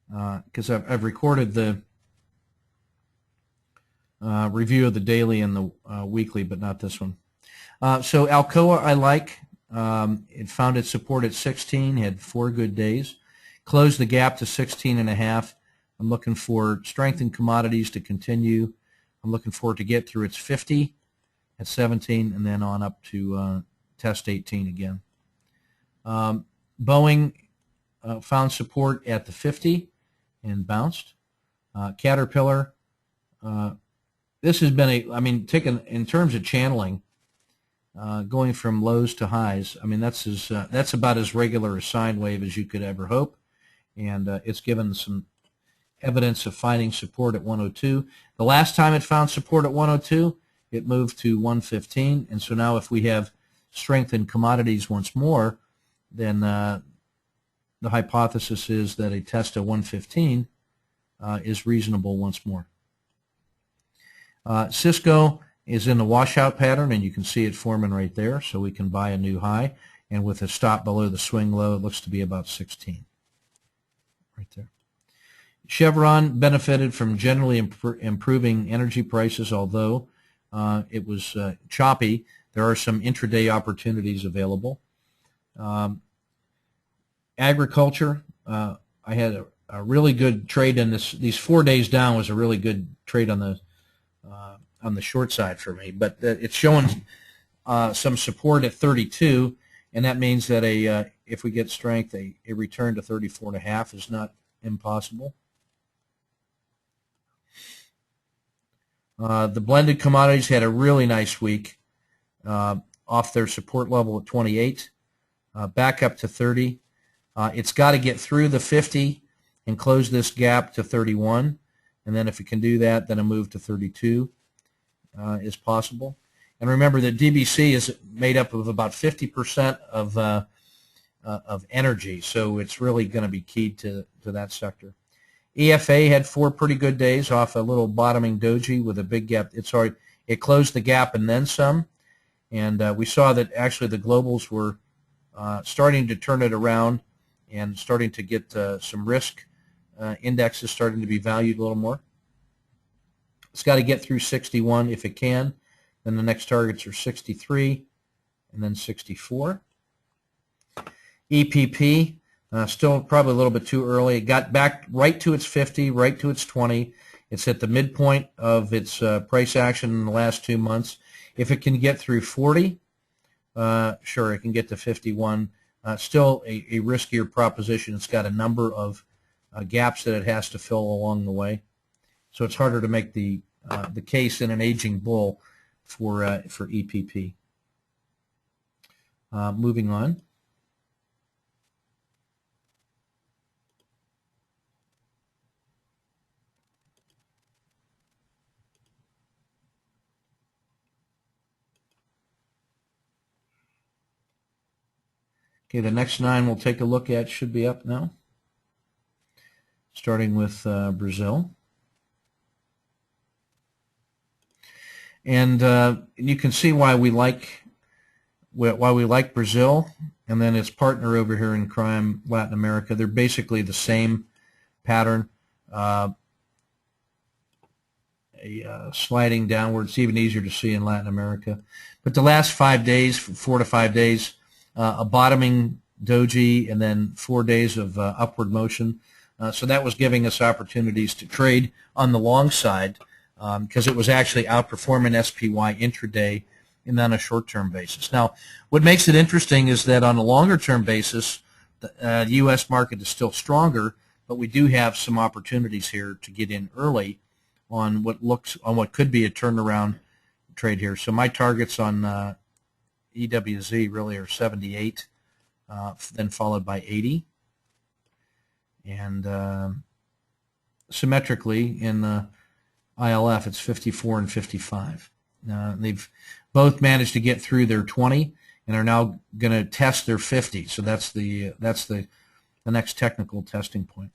because I've recorded the review of the daily and the weekly, but not this one. So Alcoa I like. It found its support at 16, had 4 good days. Closed the gap to 16.5. I'm looking for strength in commodities to continue. I'm looking for it to get through its 50 at 17 and then on up to test 18 again. Boeing found support at the 50 and bounced. Caterpillar, this has been taken in terms of channeling, going from lows to highs. I mean, that's about as regular a sine wave as you could ever hope, and it's given some evidence of finding support at 102. The last time it found support at 102, it moved to 115, and so now if we have strength in commodities once more, then the hypothesis is that a test of 115 is reasonable once more. Cisco is in the washout pattern, and you can see it forming right there, so we can buy a new high, and with a stop below the swing low, it looks to be about 16 right there. Chevron benefited from generally improving energy prices, although it was choppy. There are some intraday opportunities available. Agriculture, I had a really good trade in this. These 4 days down was a really good trade on the short side for me, but it's showing some support at 32, and that means that if we get strength, a return to 34.5 is not impossible. The blended commodities had a really nice week, off their support level at 28, back up to 30. It's got to get through the 50 and close this gap to 31, and then if it can do that, then a move to 32 is possible. And remember that DBC is made up of about 50% of energy, so it's really going to be keyed to that sector. EFA had 4 pretty good days off a little bottoming doji with a big gap. It closed the gap and then some, and we saw that actually the globals were starting to turn it around and starting to get some risk indexes starting to be valued a little more. It's got to get through 61 if it can. Then the next targets are 63 and then 64. EPP, still probably a little bit too early. It got back right to its 50, right to its 20. It's at the midpoint of its price action in the last 2 months. If it can get through 40, sure, it can get to 51. Still a riskier proposition. It's got a number of gaps that it has to fill along the way. So it's harder to make the case in an aging bull for EPP. Moving on. Okay, the next 9 we'll take a look at should be up now, starting with Brazil. And you can see why we like Brazil, and then its partner over here in crime, Latin America. They're basically the same pattern, sliding downward. It's even easier to see in Latin America. But the last 5 days, 4 to 5 days, a bottoming doji, and then 4 days of upward motion. So that was giving us opportunities to trade on the long side because it was actually outperforming SPY intraday and on a short-term basis. Now, what makes it interesting is that on a longer-term basis, the U.S. market is still stronger, but we do have some opportunities here to get in early on what could be a turnaround trade here. So my targets on EWZ really are 78, then followed by 80, and symmetrically in the ILF it's 54 and 55. They've both managed to get through their 20 and are now going to test their 50. So that's the next technical testing point.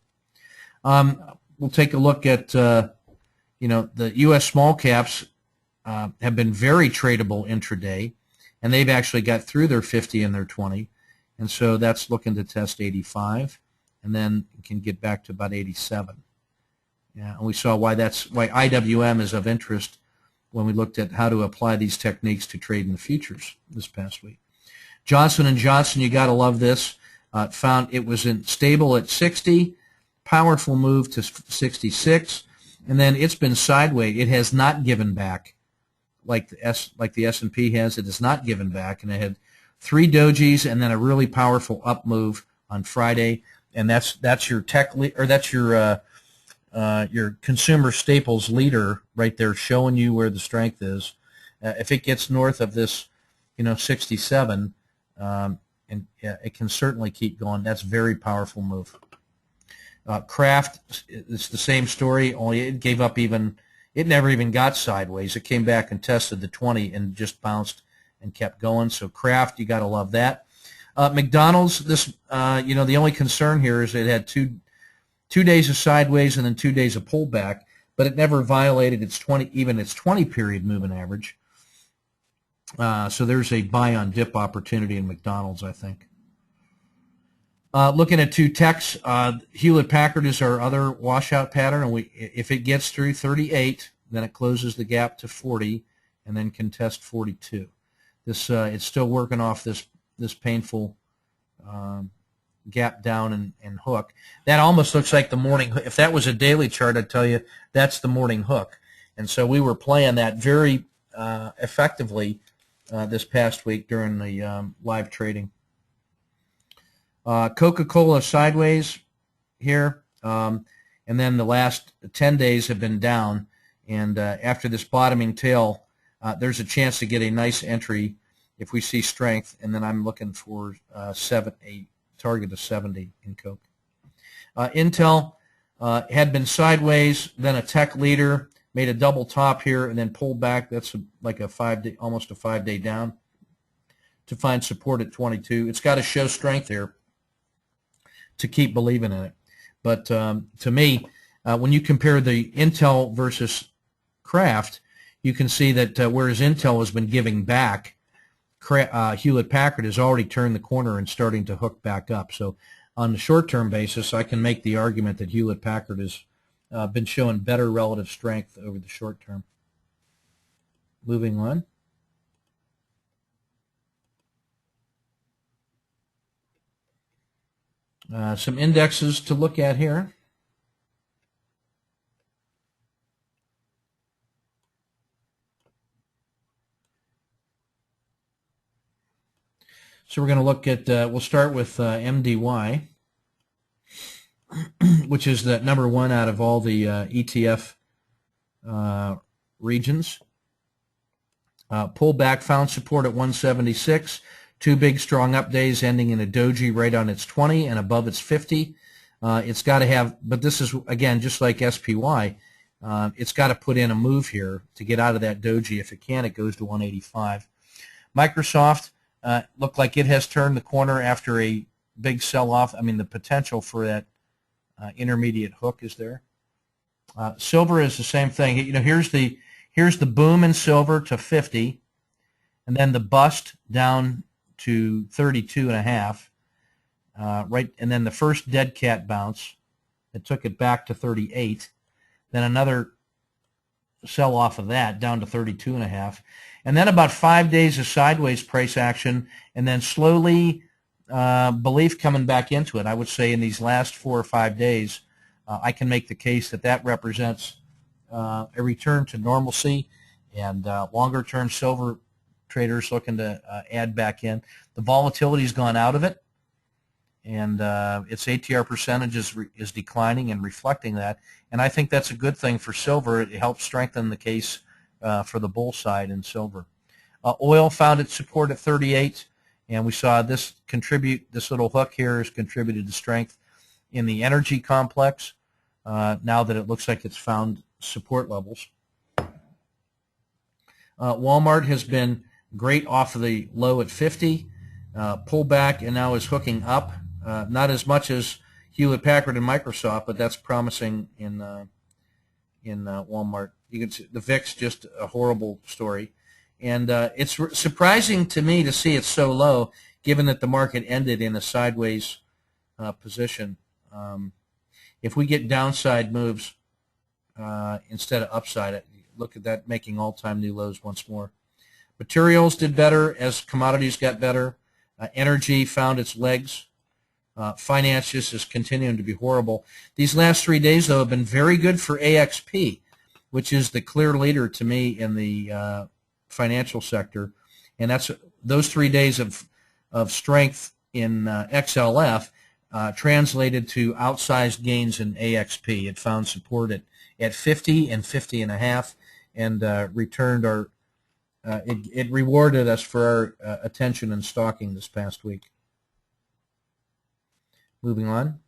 We'll take a look at the U.S. small caps have been very tradable intraday, and they've actually got through their 50 and their 20, and so that's looking to test 85 and then can get back to about 87. Yeah, and we saw why IWM is of interest when we looked at how to apply these techniques to trade in the futures this past week. Johnson & Johnson, you got to love this. Found it was stable at 60, powerful move to 66, and then it's been sideways. It has not given back like the S&P has. It has not given back, and it had 3 dojis and then a really powerful up move on Friday, and that's your your consumer staples leader right there, showing you where the strength is. If it gets north of this, 67, and yeah, it can certainly keep going. That's a very powerful move. Kraft, it's the same story, only it gave up it never even got sideways. It came back and tested the 20 and just bounced and kept going. So Kraft, you got to love that. McDonald's, the only concern here is it had two days of sideways and then 2 days of pullback, but it never violated its 20 period moving average. So there's a buy on dip opportunity in McDonald's, I think. Looking at 2 techs, Hewlett Packard is our other washout pattern, and if it gets through 38, then it closes the gap to 40, and then can test 42. It's still working off this painful gap down and hook. That almost looks like the morning. If that was a daily chart, I'd tell you that's the morning hook, and so we were playing that very effectively this past week during the live trading. Coca-Cola sideways here, and then the last 10 days have been down, and after this bottoming tail, there's a chance to get a nice entry if we see strength, and then I'm looking for a target of 70 in Coke. Intel had been sideways, then a tech leader, made a double top here, and then pulled back. That's like almost a 5-day down to find support at 22. It's got to show strength here to keep believing in it. But to me, when you compare the Intel versus Kraft, you can see that whereas Intel has been giving back, Hewlett Packard has already turned the corner and starting to hook back up. So on the short-term basis, I can make the argument that Hewlett Packard has been showing better relative strength over the short term. Moving on. Some indexes to look at here. So we're going to look at, we'll start with MDY, which is the number 1 out of all the ETF regions. Pullback, found support at 176. 2 big strong up days ending in a doji right on its 20 and above its 50. It's got to have, but this is, again, just like SPY, it's got to put in a move here to get out of that doji. If it can, it goes to 185. Microsoft looked like it has turned the corner after a big sell-off. I mean, the potential for that intermediate hook is there. Silver is the same thing. Here's the boom in silver to 50, and then the bust down to 32.5, right, and then the first dead cat bounce that took it back to 38, then another sell off of that down to 32.5, and then about 5 days of sideways price action, and then slowly belief coming back into it. I would say in these last 4 or 5 days, I can make the case that represents a return to normalcy, and longer-term silver traders looking to add back in. The volatility's gone out of it, and its ATR percentage is declining and reflecting that, and I think that's a good thing for silver. It helps strengthen the case for the bull side in silver. Oil found its support at 38, and we saw this little hook here has contributed to strength in the energy complex now that it looks like it's found support levels. Walmart has been great off of the low at 50, pull back, and now is hooking up. Not as much as Hewlett Packard and Microsoft, but that's promising in Walmart. You can see the VIX, just a horrible story, and it's surprising to me to see it so low, given that the market ended in a sideways position If we get downside moves instead of upside, look at that making all-time new lows once more. Materials did better as commodities got better. Energy found its legs. Finance just is continuing to be horrible. These last 3 days, though, have been very good for AXP, which is the clear leader to me in the financial sector. And that's those 3 days of strength in XLF translated to outsized gains in AXP. It found support at 50 and 50 and a half, and returned our. It rewarded us for our attention and stalking this past week. Moving on.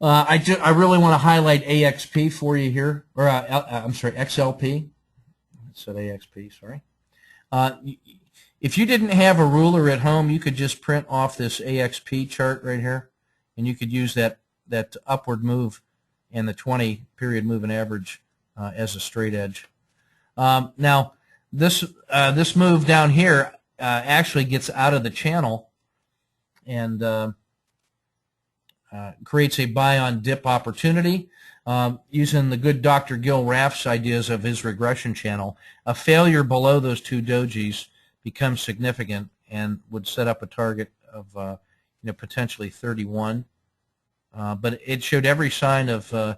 I really want to highlight AXP for you here, or I'm sorry, XLP. I said AXP, sorry. If you didn't have a ruler at home, you could just print off this AXP chart right here, and you could use that upward move and the 20-period moving average as a straight edge. Now, this move down here actually gets out of the channel and creates a buy on dip opportunity. Using the good Dr. Gil Raff's ideas of his regression channel, a failure below those two dojis becomes significant and would set up a target of potentially 31. But it showed every sign of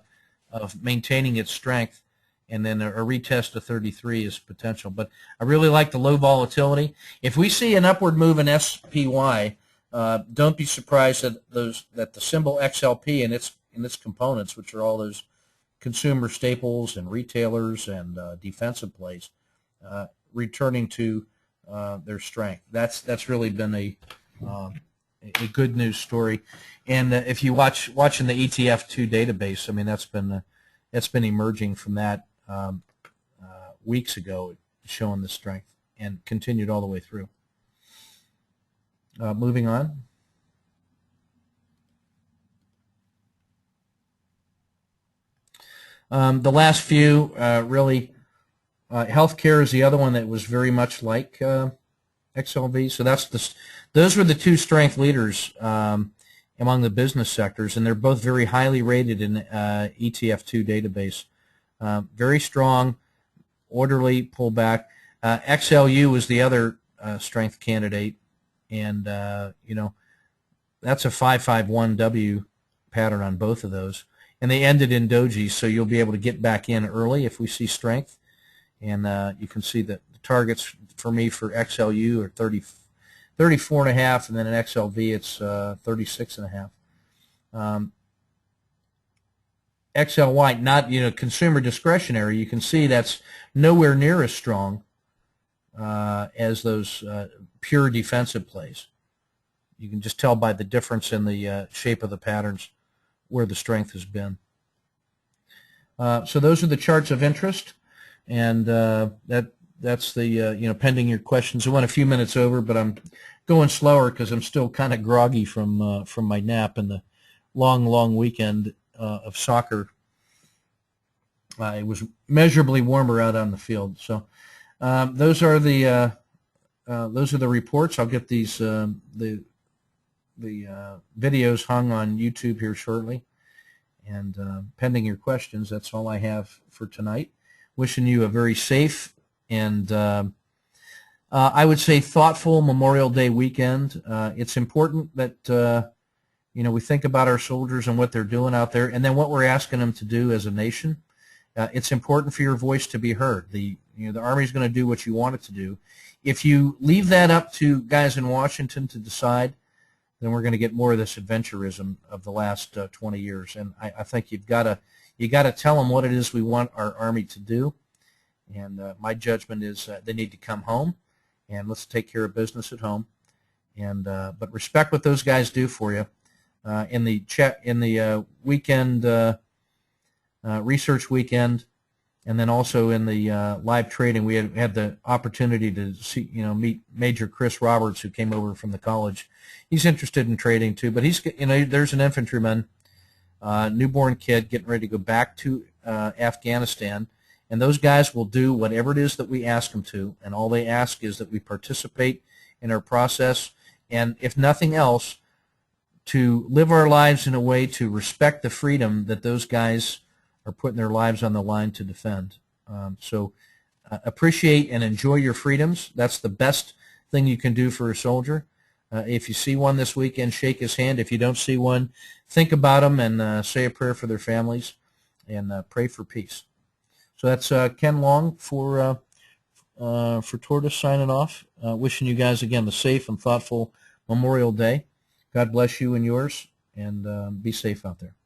maintaining its strength, and then a retest to 33 is potential. But I really like the low volatility. If we see an upward move in SPY, don't be surprised that the symbol XLP and its components, which are all those consumer staples and retailers and defensive plays, returning to their strength. That's really been a good news story. And if you watching the ETF2 database, I mean that's been emerging from that weeks ago, showing the strength and continued all the way through. Moving on. The last few really, healthcare is the other one that was very much like XLV. So those were the two strength leaders among the business sectors, and they're both very highly rated in ETF2 database. Very strong, orderly pullback. XLU was the other strength candidate, and that's a 551W pattern on both of those. And they ended in dojis, so you'll be able to get back in early if we see strength. And you can see that the targets for me for XLU are 34 and a half, and then in XLV it's 36 and a half. XLY, not consumer discretionary. You can see that's nowhere near as strong as those pure defensive plays. You can just tell by the difference in the shape of the patterns where the strength has been. So those are the charts of interest, and that's the pending your questions. I went a few minutes over, but I'm going slower because I'm still kind of groggy from my nap and the long weekend of soccer. It was measurably warmer out on the field. So those are the reports. I'll get these the videos hung on YouTube here shortly. And pending your questions, that's all I have for tonight. Wishing you a very safe and I would say thoughtful Memorial Day weekend. It's important that we think about our soldiers and what they're doing out there, and then what we're asking them to do as a nation. It's important for your voice to be heard. The Army's going to do what you want it to do. If you leave that up to guys in Washington to decide, then we're going to get more of this adventurism of the last 20 years. And I think you got to tell them what it is we want our Army to do. And my judgment is they need to come home, and let's take care of business at home. And but respect what those guys do for you. In the weekend research weekend, and then also in the live trading, we had the opportunity to see meet Major Chris Roberts, who came over from the college. He's interested in trading too, but he's there's an infantryman, newborn kid getting ready to go back to Afghanistan, And those guys will do whatever it is that we ask them to, and all they ask is that we participate in our process, and if nothing else, to live our lives in a way to respect the freedom that those guys are putting their lives on the line to defend. So appreciate and enjoy your freedoms. That's the best thing you can do for a soldier. If you see one this weekend, shake his hand. If you don't see one, think about them and say a prayer for their families and pray for peace. So that's Ken Long for Tortoise signing off. Wishing you guys, again, a safe and thoughtful Memorial Day. God bless you and yours, and be safe out there.